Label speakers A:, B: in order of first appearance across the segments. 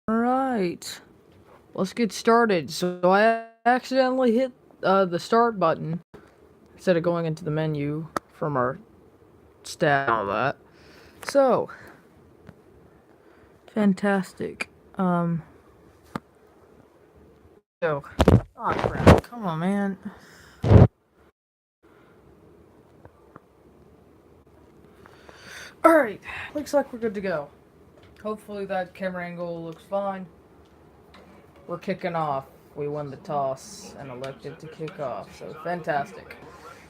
A: Alright, let's get started. So I accidentally hit the start button instead of going into the menu from our stat and all that. So, fantastic. So, oh crap, come on, man. Alright, looks like we're good to go. Hopefully that camera angle looks fine. We're kicking off. We won the toss and elected to kick off, so fantastic.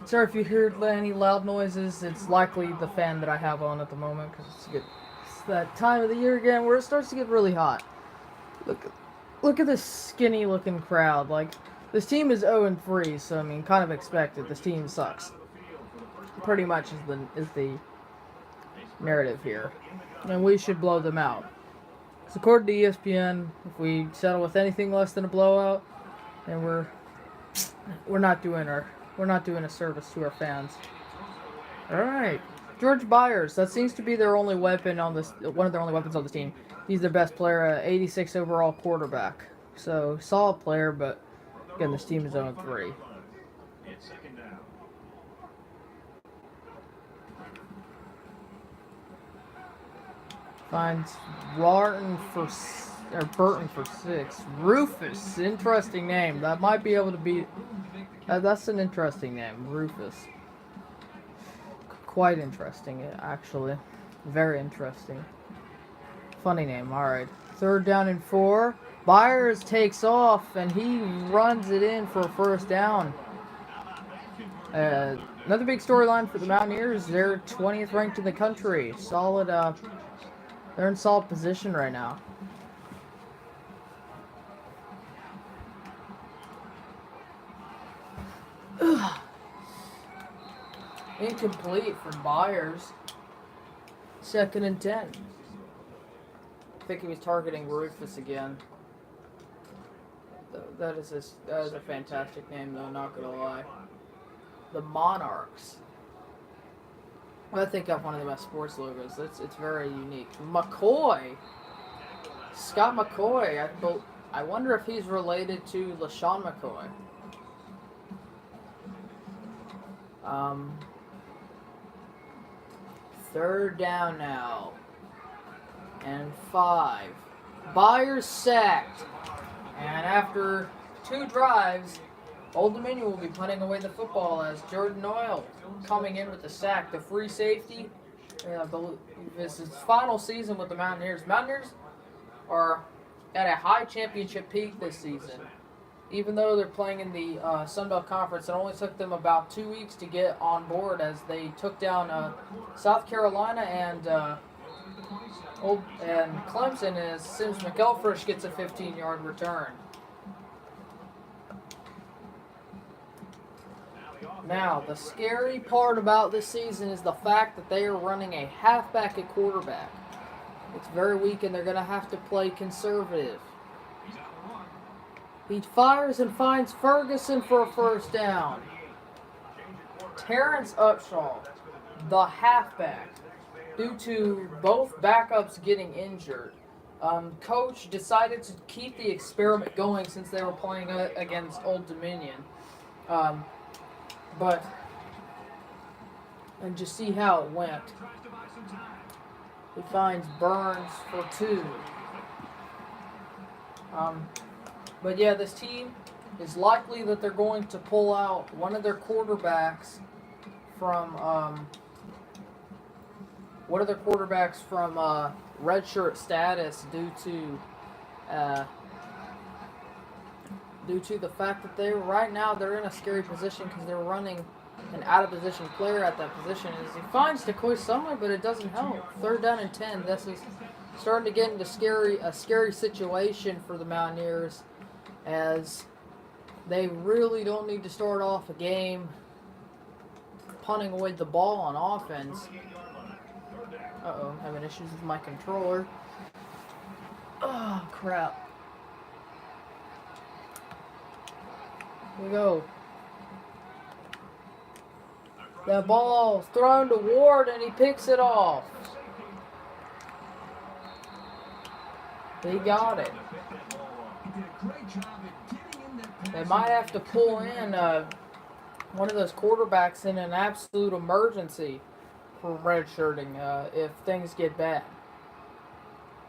A: Sorry if you hear any loud noises. It's likely the fan that I have on at the moment because it's that time of the year again where it starts to get really hot. Look at this skinny looking crowd. Like, this team is 0-3, so I mean, kind of expected. This team sucks. Pretty much is the narrative here, and we should blow them out. So according to ESPN, if we settle with anything less than a blowout, then we're not doing a service to our fans. All right, George Byers. That seems to be their only weapon on this. One of their only weapons on this team. He's their best player, 86 overall quarterback. So solid player, but again, this team is 0-3. Finds Burton for 6. Rufus, interesting name. That might be able to be. That's an interesting name, Rufus. Quite interesting, actually. Very interesting. Funny name. All right. 3rd down and 4. Byers takes off and he runs it in for a first down. Another big storyline for the Mountaineers. They're 20th ranked in the country. Solid. They're in solid position right now. Incomplete for Byers. 2nd and 10. I think he was targeting Rufus again. That is a fantastic name, though, not gonna lie. The Monarchs. I think of one of the best sports logos. It's very unique. McCoy. Scott McCoy. I wonder if he's related to LaShawn McCoy. 3rd down now. And 5. Byers sacked. And after 2 drives, Old Dominion will be punting away the football as Jordan Oil coming in with the sack. The free safety. This is his final season with the Mountaineers. Mountaineers are at a high championship peak this season. Even though they're playing in the Sun Belt Conference, it only took them about 2 weeks to get on board as they took down South Carolina and Clemson as Sims McElfresh gets a 15-yard return. Now, the scary part about this season is the fact that they are running a halfback at quarterback. It's very weak, and they're going to have to play conservative. He fires and finds Ferguson for a first down. Terrence Upshaw, the halfback, due to both backups getting injured, coach decided to keep the experiment going since they were playing against Old Dominion. And just see how it went. He finds Burns for 2. But yeah, this team is likely that they're going to pull out one of their quarterbacks from redshirt status due to the fact that they're in a scary position because they're running an out-of-position player at that position. As he finds Decoy somewhere, but it doesn't help. 3rd down and 10. This is starting to get into a scary situation for the Mountaineers, as they really don't need to start off a game punting away the ball on offense. Uh-oh, I'm having issues with my controller. Oh, crap. Here we go. That ball's thrown to Ward, and he picks it off. He got it. They might have to pull in one of those quarterbacks in an absolute emergency for redshirting if things get bad.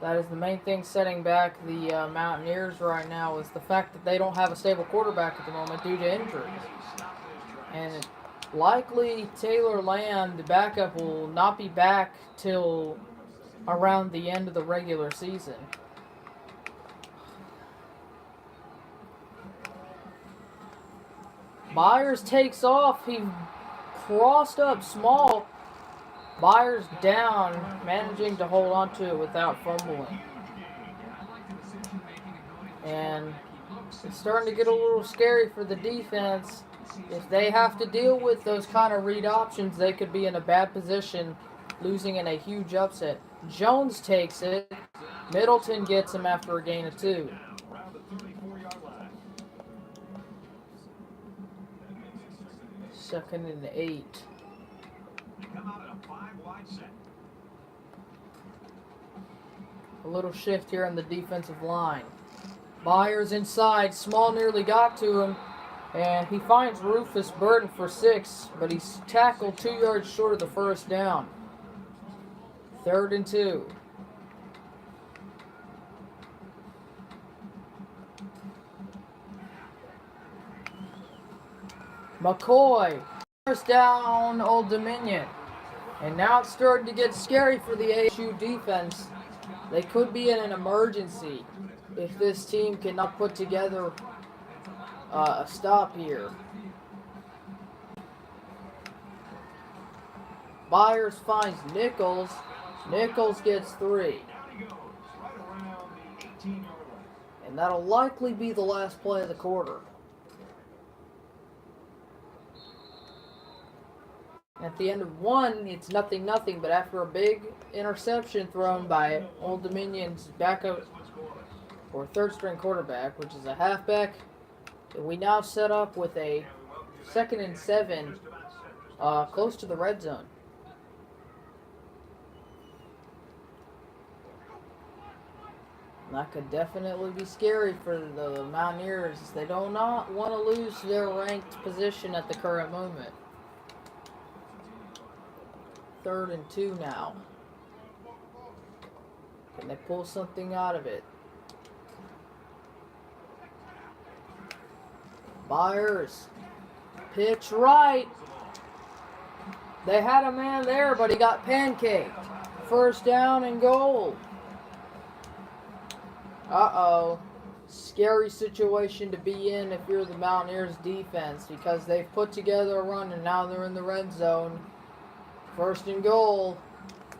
A: That is the main thing setting back the Mountaineers right now, is the fact that they don't have a stable quarterback at the moment due to injuries. And likely Taylor Land, the backup, will not be back till around the end of the regular season. Byers takes off. He crossed up small. Byers down, managing to hold on to it without fumbling. And it's starting to get a little scary for the defense. If they have to deal with those kind of read options, they could be in a bad position, losing in a huge upset. Jones takes it. Middleton gets him after a gain of 2. Second and 8. A little shift here on the defensive line. Byers inside. Small nearly got to him. And he finds Rufus Burton for 6, but he's tackled 2 yards short of the first down. 3rd and 2. McCoy. First down, Old Dominion. And now it's starting to get scary for the ASU defense. They could be in an emergency if this team cannot put together a stop here. Byers finds Nichols. Nichols gets 3. And that'll likely be the last play of the quarter. At the end of 1, it's 0-0, but after a big interception thrown by Old Dominion's backup or third-string quarterback, which is a halfback, we now set up with a 2nd and 7 close to the red zone. And that could definitely be scary for the Mountaineers. They do not want to lose their ranked position at the current moment. 3rd and 2 now. Can they pull something out of it? Byers. Pitch right. They had a man there, but he got pancaked. 1st down and goal. Uh-oh. Scary situation to be in if you're the Mountaineers defense, because they've put together a run and now they're in the red zone. 1st and goal.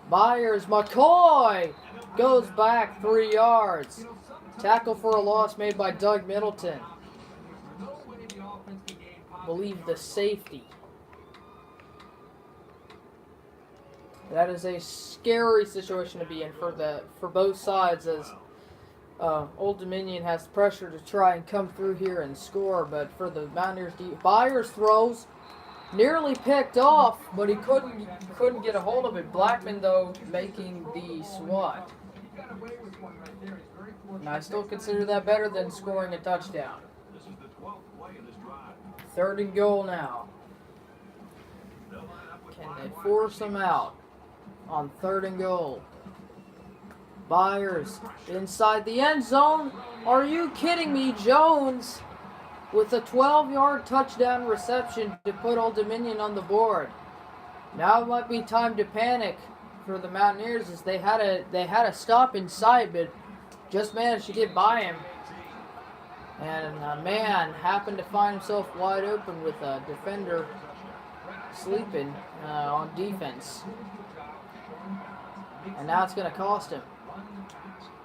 A: Byers. McCoy goes back 3 yards. Tackle for a loss made by Doug Middleton. I believe the safety. That is a scary situation to be in for both sides, as Old Dominion has pressure to try and come through here and score, but for the Mountaineers, Byers throws. Nearly picked off, but he couldn't get a hold of it. Blackman, though, making the swat. And I still consider that better than scoring a touchdown. 3rd and goal now. Can they force him out on 3rd and goal? Byers inside the end zone. Are you kidding me? Jones with a 12-yard touchdown reception to put Old Dominion on the board. Now it might be time to panic for the Mountaineers, as they had a stop inside, but just managed to get by him. And a man happened to find himself wide open with a defender sleeping on defense. And now it's going to cost him.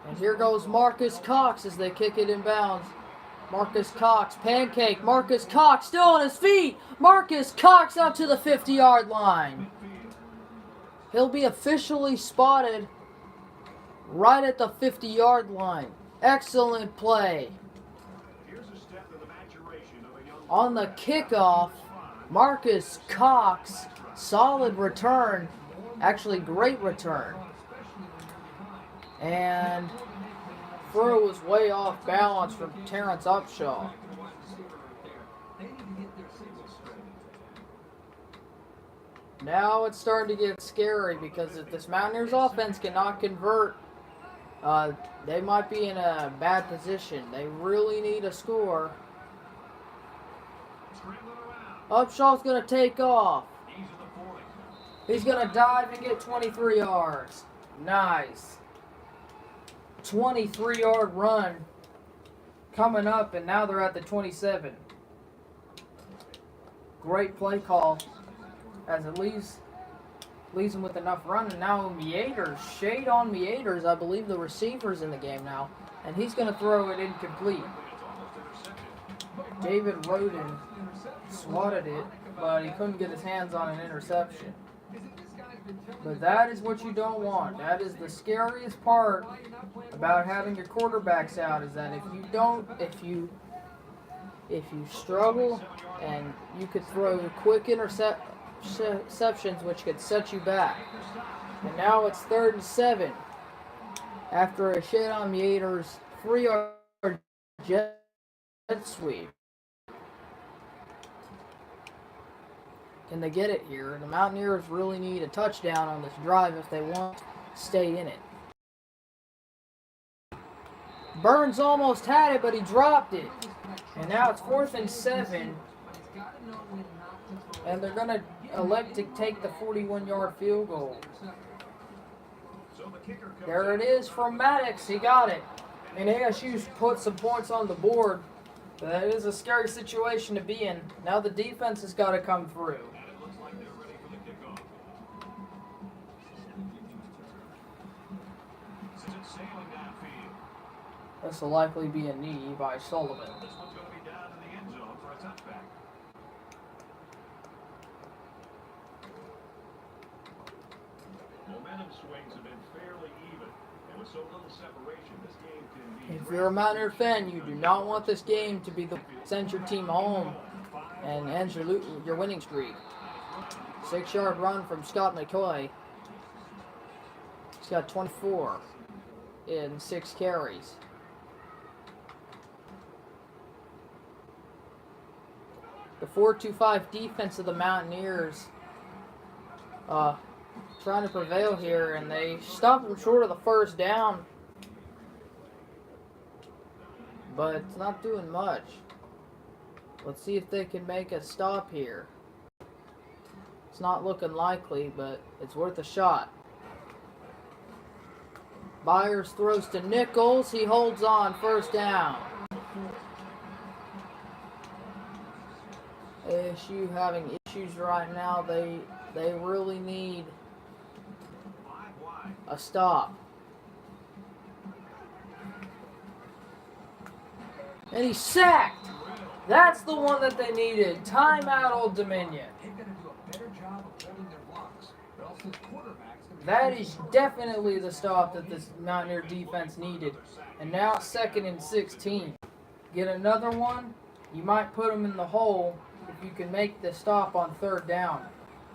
A: And here goes Marcus Cox as they kick it in bounds. Marcus Cox, pancake. Marcus Cox still on his feet. Marcus Cox out to the 50-yard line. He'll be officially spotted right at the 50-yard line. Excellent play. On the kickoff, Marcus Cox, solid return. Actually, great return. And throw was way off balance from Terrence Upshaw. Now it's starting to get scary because if this Mountaineers offense cannot convert, they might be in a bad position. They really need a score. Upshaw's going to take off. He's going to dive and get 23 yards. Nice. 23-yard run coming up, and now they're at the 27. Great play call as it leaves them with enough run. And now Meaders, shade on Meaders, I believe the receiver's in the game now, and he's going to throw it incomplete. David Roden swatted it, but he couldn't get his hands on an interception. But that is what you don't want. That is the scariest part about having your quarterbacks out, is that if you struggle and you could throw quick interceptions which could set you back. And now it's 3rd and 7 after a shade on Meaders 3-yard jet sweep. Can they get it here? The Mountaineers really need a touchdown on this drive if they want to stay in it. Burns almost had it, but he dropped it. And now it's 4th and 7. And they're going to elect to take the 41-yard field goal. There it is from Maddox. He got it. And ASU's put some points on the board. But that is a scary situation to be in. Now the defense has got to come through. This will likely be a knee by Sullivan.
B: This one's going to be down in the end zone for a touchback. Momentum swings have been fairly even, and with so little separation, this game can be...
A: If you're a Mountaineer fan, you do not want this game to be the send your team home and ends your winning streak. 6-yard run from Scott McCoy. He's got 24 in 6 carries. The 4-2-5 defense of the Mountaineers trying to prevail here, and they stopped them short of the 1st down. But it's not doing much. Let's see if they can make a stop here. It's not looking likely, but it's worth a shot. Byers throws to Nichols. He holds on, 1st down. ASU having issues right now. They really need a stop. And he's sacked. That's the one that they needed. Timeout, Old Dominion. That is definitely the stop that this Mountaineer defense needed. And now it's 2nd and 16. Get another one, you might put them in the hole if you can make the stop on 3rd down.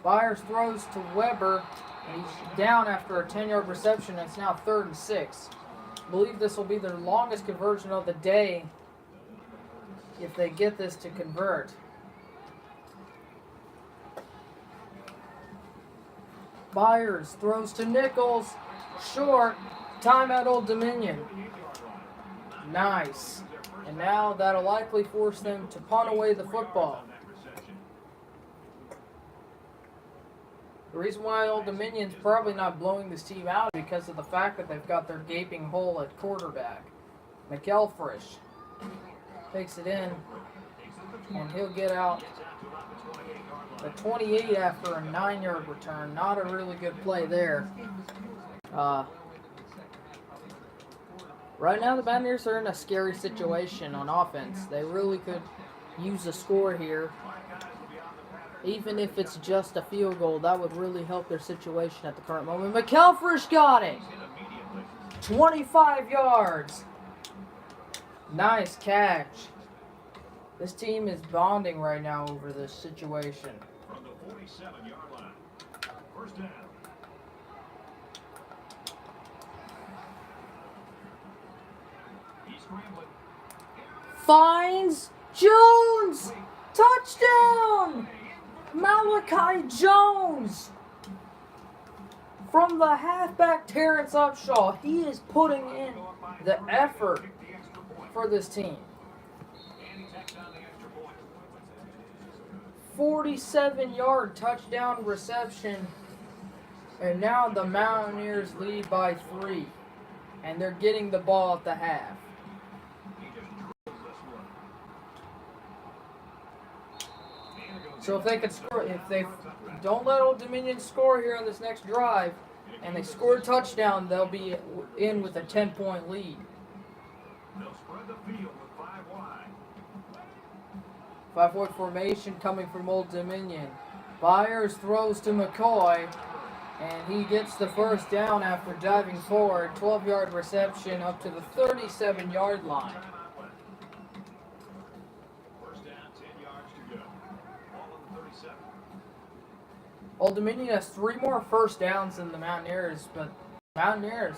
A: Byers throws to Weber, and he's down after a 10-yard reception. It's now 3rd and 6. I believe this will be their longest conversion of the day if they get this to convert. Byers throws to Nichols, short, timeout Old Dominion. Nice. And now that'll likely force them to punt away the football. The reason why Old Dominion's probably not blowing this team out is because of the fact that they've got their gaping hole at quarterback. McElfresh takes it in, and he'll get out the 28 after a 9-yard return. Not a really good play there. Right now the Mountaineers are in a scary situation on offense. They really could use a score here. Even if it's just a field goal, that would really help their situation at the current moment. McElfresh got it! 25 yards. Nice catch. This team is bonding right now over this situation.
B: From the 47-yard line. 1st down.
A: Finds Jones! Touchdown! Malachi Jones! From the halfback Terrence Upshaw. He is putting in the effort for this team. 47-yard touchdown reception. And now the Mountaineers lead by 3. And they're getting the ball at the half. So if they could score, if they don't let Old Dominion score here on this next drive, and they score a touchdown, they'll be in with a 10-point lead.
B: They'll spread the field with 5 wide.
A: 5-wide formation coming from Old Dominion. Byers throws to McCoy, and he gets the first down after diving forward. 12-yard reception up to the 37-yard line.
B: First down, 10 yards to go. Ball on the 37.
A: Old Dominion has 3 more first downs than the Mountaineers, but Mountaineers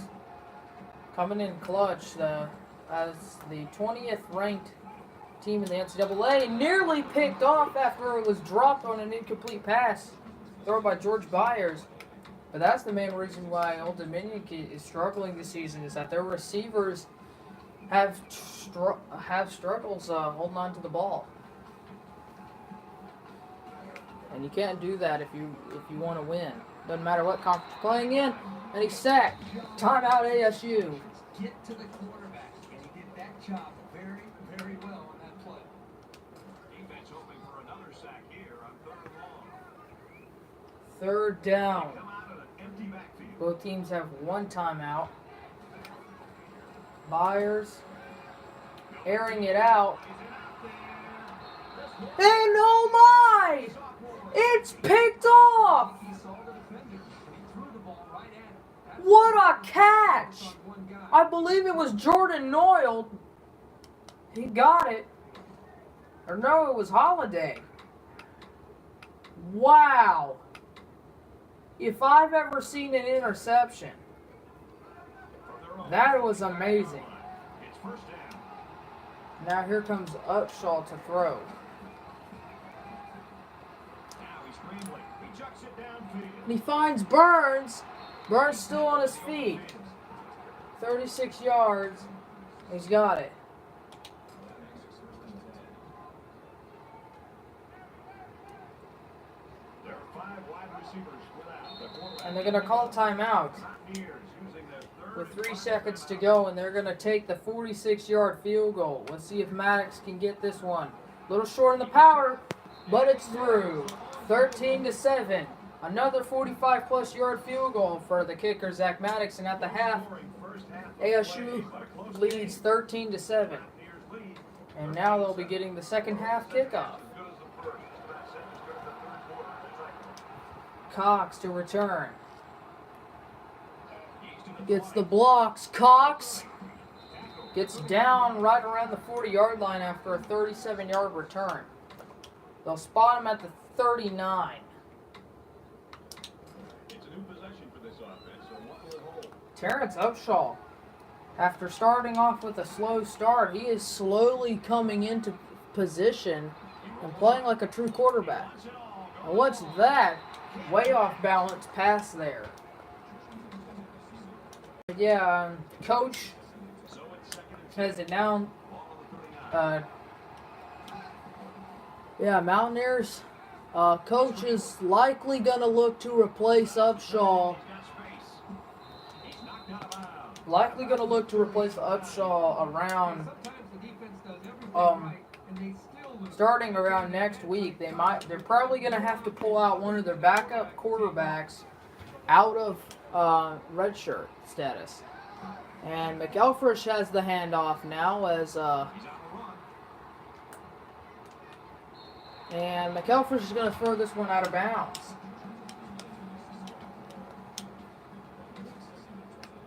A: coming in clutch as the 20th ranked team in the NCAA, nearly picked off after it was dropped on an incomplete pass thrown by George Byers. But that's the main reason why Old Dominion is struggling this season, is that their receivers have struggles holding on to the ball. And you can't do that if you want to win. Doesn't matter what conference you're playing in. And he's sacked. Timeout ASU.
C: Get to the quarterback, and he did that job very, very well on that play.
B: Defense hoping for another sack here on 3rd and long.
A: Third down.
B: Come out of an empty backfield.
A: Both teams have 1 timeout. Byers airing it out. And oh my! It's picked off!
C: He saw the defender, and he threw the ball right at him.
A: What a catch!
C: On one guy.
A: I believe it was Jordan Noyle. He got it. Or no, it was Holiday. Wow. If I've ever seen an interception, that was amazing.
B: It's first down.
A: Now here comes Upshaw to throw.
B: Now he's scrambling. He chucks it downfield.
A: And he finds Burns. Burns still on his feet. 36 yards. He's got it.
B: There are 5 wide receivers without the quarterback.
A: And they're going to call timeout
B: Mountaineers using their
A: with
B: 3rd
A: 3 seconds to go, and they're going to take the 46-yard field goal. Let's see if Maddox can get this one. A little short in the power, but it's through. 13-7. Another 45-plus yard field goal for the kicker, Zach Maddox, and at the half, ASU leads 13-7. And now they'll be getting the second half kickoff. Cox to return. Gets the blocks. Cox gets down right around the 40-yard line after a 37-yard return. They'll spot him at the 39.
B: It's a new possession for this offense, so what will it hold?
A: Terrence Upshaw, after starting off with a slow start, he is slowly coming into position and playing like a true quarterback. And what's that? Way off balance pass there. But yeah, coach has it down. Mountaineers. Coach is likely going to look to replace Upshaw. Likely going to look to replace Upshaw around, starting around next week. They're probably going to have to pull out one of their backup quarterbacks out of redshirt status. And McElfresh has the handoff now and McElfresh is going to throw this one out of bounds.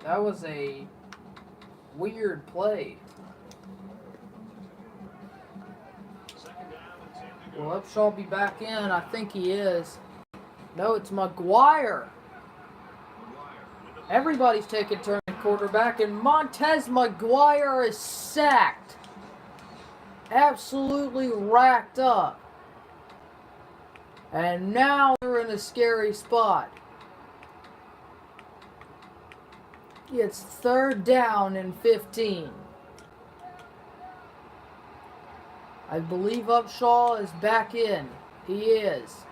A: That was a weird play. Will Upshaw be back in? I think he is. No, it's McGuire. Everybody's taking turn quarterback, and Montez McGuire is sacked. Absolutely racked up. And now they're in a scary spot. It's 3rd down and 15. I believe Upshaw is back in. He is.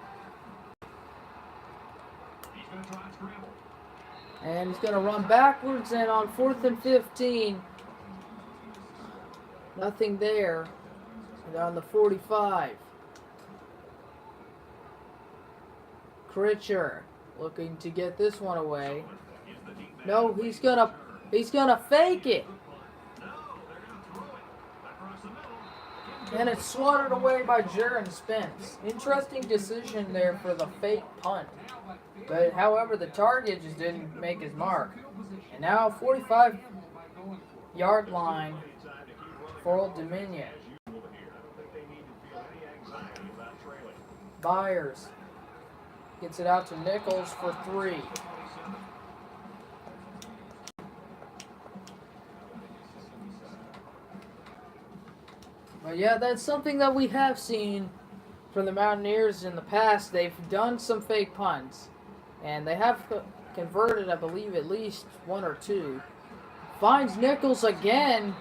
B: He's going to try and scramble.
A: And he's going to run backwards, and on 4th and 15, nothing there. And on the 45. Critcher looking to get this one away. No, he's gonna fake it. And it's swatted away by Jaron Spence. Interesting decision there for the fake punt. But however, the target just didn't make his mark. And now 45-yard line for Old Dominion. Byers gets it out to Nichols for 3. But yeah, that's something that we have seen from the Mountaineers in the past. They've done some fake punts, and they have converted, I believe, at least 1 or 2. Finds Nichols again,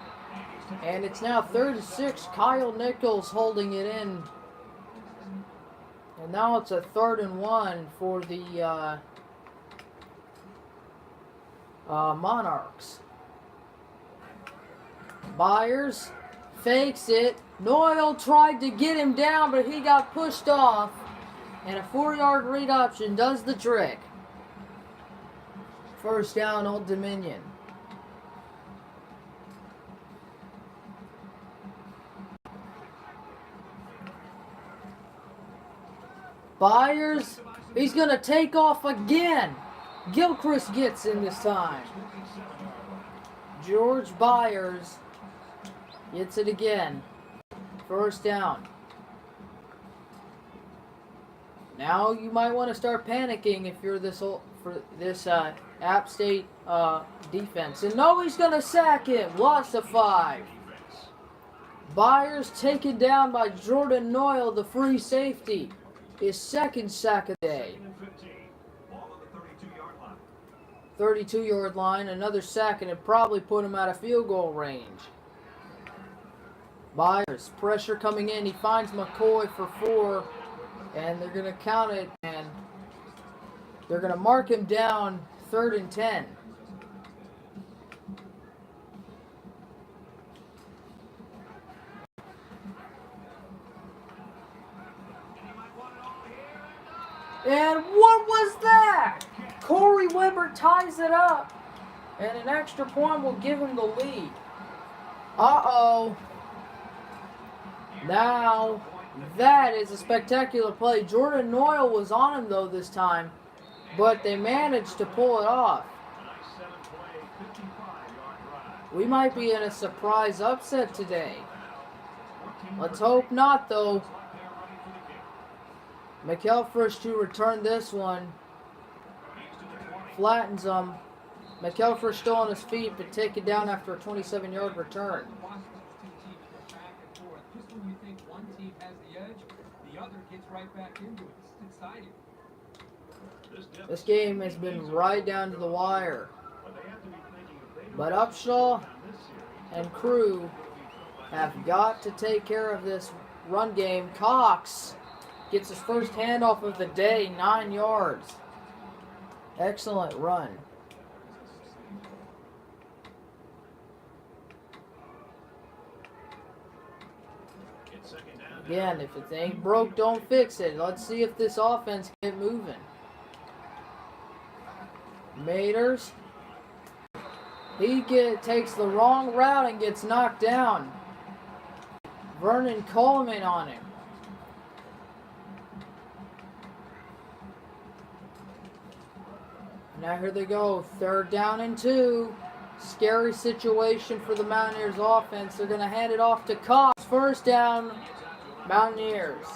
A: and it's now 3rd and 6. Kyle Nichols holding it in. And now it's a 3rd and 1 for the Monarchs. Byers fakes it. Noyle tried to get him down, but he got pushed off. And a 4-yard read option does the trick. 1st down, Old Dominion. Byers, he's going to take off again. Gilchrist gets in this time. George Byers gets it again. 1st down. Now you might want to start panicking if you're this App State defense. And no, he's going to sack him. Loss of 5. Byers taken down by Jordan Noyle, the free safety. His 2nd sack of the day. 32-yard line. Another sack, and it probably put him out of field goal range. Byers, pressure coming in. He finds McCoy for 4, and they're going to count it, and they're going to mark him down 3rd and 10. And what was that? Corey Weber ties it up, and an extra point will give him the lead. Uh-oh. Now, that is a spectacular play. Jordan Noyle was on him, though, this time, but they managed to pull it off. We might be in a surprise upset today. Let's hope not, though. McElfresh to return this one. Flattens him. McElfresh still on his feet, but taken down after a 27-yard return.
C: Just when you think one team has the edge, the other gets right back into it. It's exciting.
A: This game has been right down to the wire. But Upshaw and crew have got to take care of this run game. Cox gets his first handoff of the day, 9 yards. Excellent run. Again, if it ain't broke, don't fix it. Let's see if this offense can get moving. Maters. He takes the wrong route and gets knocked down. Vernon Coleman on him. Now here they go, 3rd down and 2. Scary situation for the Mountaineers offense. They're going to hand it off to Cox. 1st down, Mountaineers.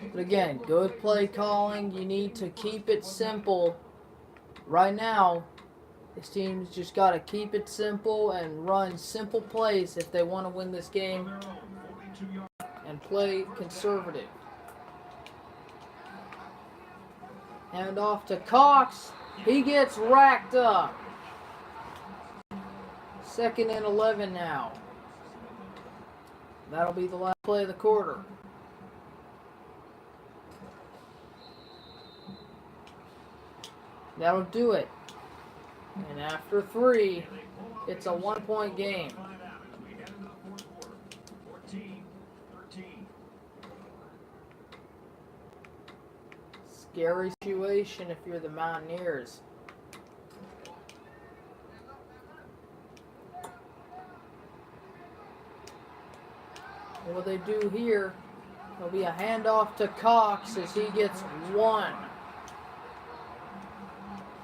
A: But again, good play calling. You need to keep it simple. Right now, this team's just got to keep it simple and run simple plays if they want to win this game and play conservative. Hand off to Cox. He gets racked up. 2nd and 11 now. That'll be the last play of the quarter. That'll do it. And after 3, it's a 1-point game. Scary situation if you're the Mountaineers. What will they do here? There'll be a handoff to Cox as he gets 1.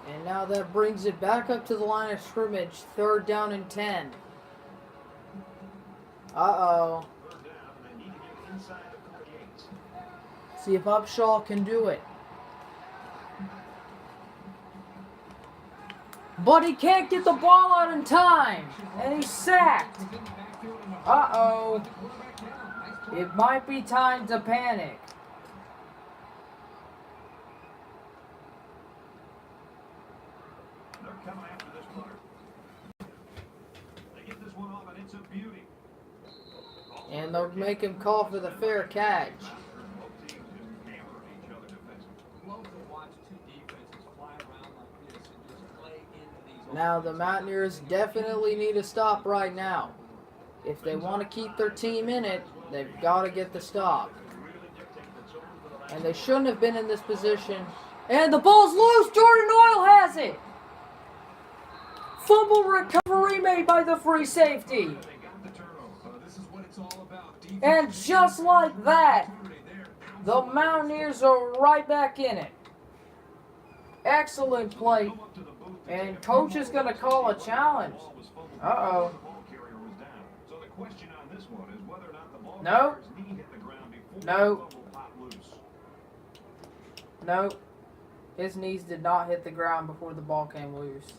A: And now that brings it back up to the line of scrimmage. 3rd down and 10. Uh-oh. See if Upshaw can do it. But he can't get the ball out in time. And he's sacked. Uh-oh. It might be time to panic.
B: They're coming after this punter. They get this one off, and it's a beauty.
A: And they'll make him call for the fair catch.
B: Both teams just hammering each other defensively.
C: Love to watch two defenses fly around like this and just play into these.
A: Now the Mountaineers definitely need to stop right now. If they want to keep their team in it, they've got to get the stop. And they shouldn't have been in this position. And the ball's loose. Jordan Oil has it. Fumble recovery made by the free safety.
C: This is what it's all about.
A: And just like that, the Mountaineers are right back in it. Excellent play. And coach is going to call a challenge. Uh-oh.
B: So the question on this one is whether or not the ball
A: No.
B: knee hit the ground before
A: No.
B: the ball popped loose.
A: No. His knees did not hit the ground before the ball came loose.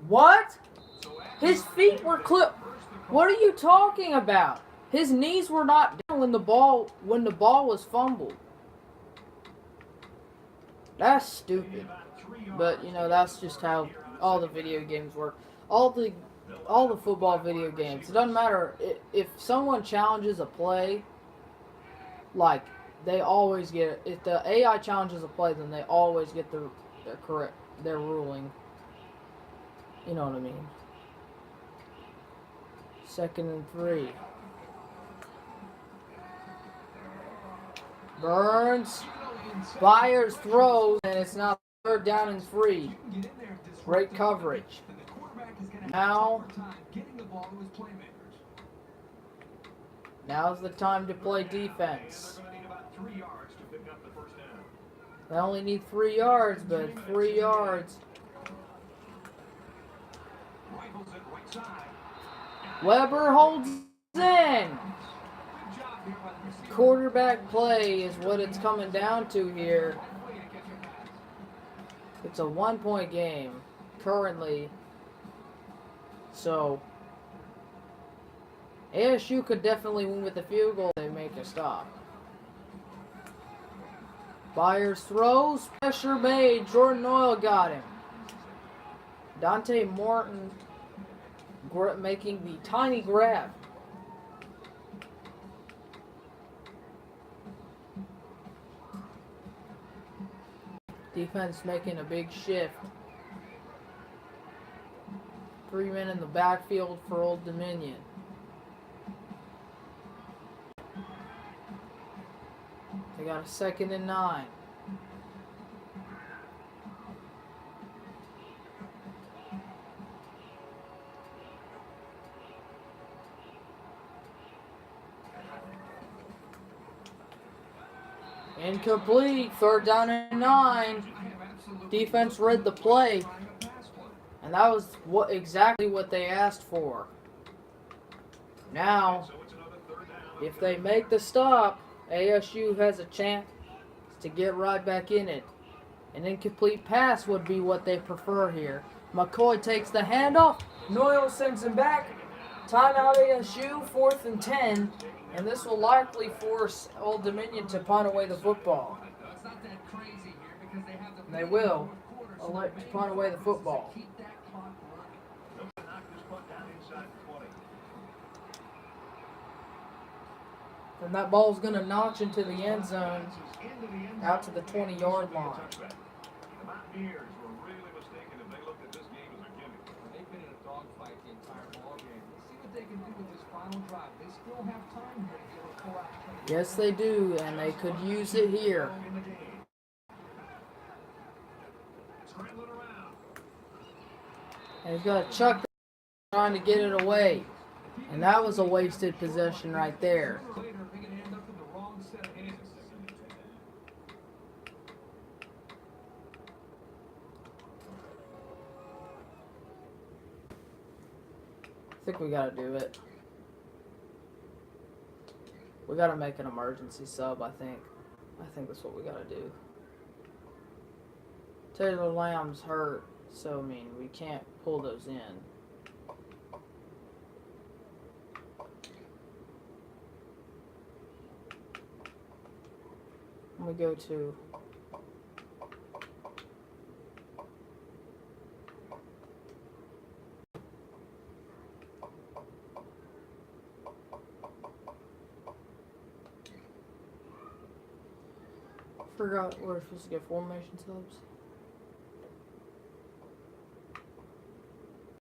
A: What? His feet were clipped. What are you talking about? His knees were not down when the ball was fumbled. That's stupid. But you know, that's just how all the video games work. All the football video games. It doesn't matter if someone challenges a play. Like they always get it. If the AI challenges a play, then they always get their ruling. You know what I mean? 2nd and 3. Burns. Byers throws, and it's now 3rd down and 3. Great coverage. Now, now's the time to play defense. They only need 3 yards, but 3 yards. Weber holds in. Quarterback play is what it's coming down to here. It's a 1-point game currently. So ASU could definitely win with a field goal if they make a stop. Byers throws. Pressure made. Jordan Oil got him. Dante Morton making the tiny grab. Defense making a big shift. 3 men in the backfield for Old Dominion. They got a 2nd and 9. Incomplete. 3rd down and 9. Defense read the play. And that was exactly what they asked for. Now, if they make the stop, ASU has a chance to get right back in it. An incomplete pass would be what they prefer here. McCoy takes the handoff. Noyle sends him back. Timeout ASU, 4th and 10. And this will likely force Old Dominion to punt away the football.
C: It's not that crazy here because they have the
A: They will elect to punt away the football.
C: keep that clock running.
B: Knock this punt down inside the 20.
A: And that ball's going to notch into the end zone,
B: Into the end
A: out to the
B: zone.
A: 20-yard line.
B: The Mountaineers were really mistaken if they looked at this game as a gimmick.
C: They've been in a dogfight the entire ball game. Let's see what they can do with this final drive. They still have time here to be able to pull out.
A: Yes, they do, and they could use it here.
B: In the game. Scrambling around.
A: And he's got to chuck it, trying to get it away. And that was a wasted possession right there.
C: Later, they can end up in the wrong set of hands.
A: I think we got to do it. We got to make an emergency sub, I think. I think that's what we got to do. Taylor Lamb's hurt, so, I mean, we can't pull those in. We go to forgot we're supposed to get formation subs.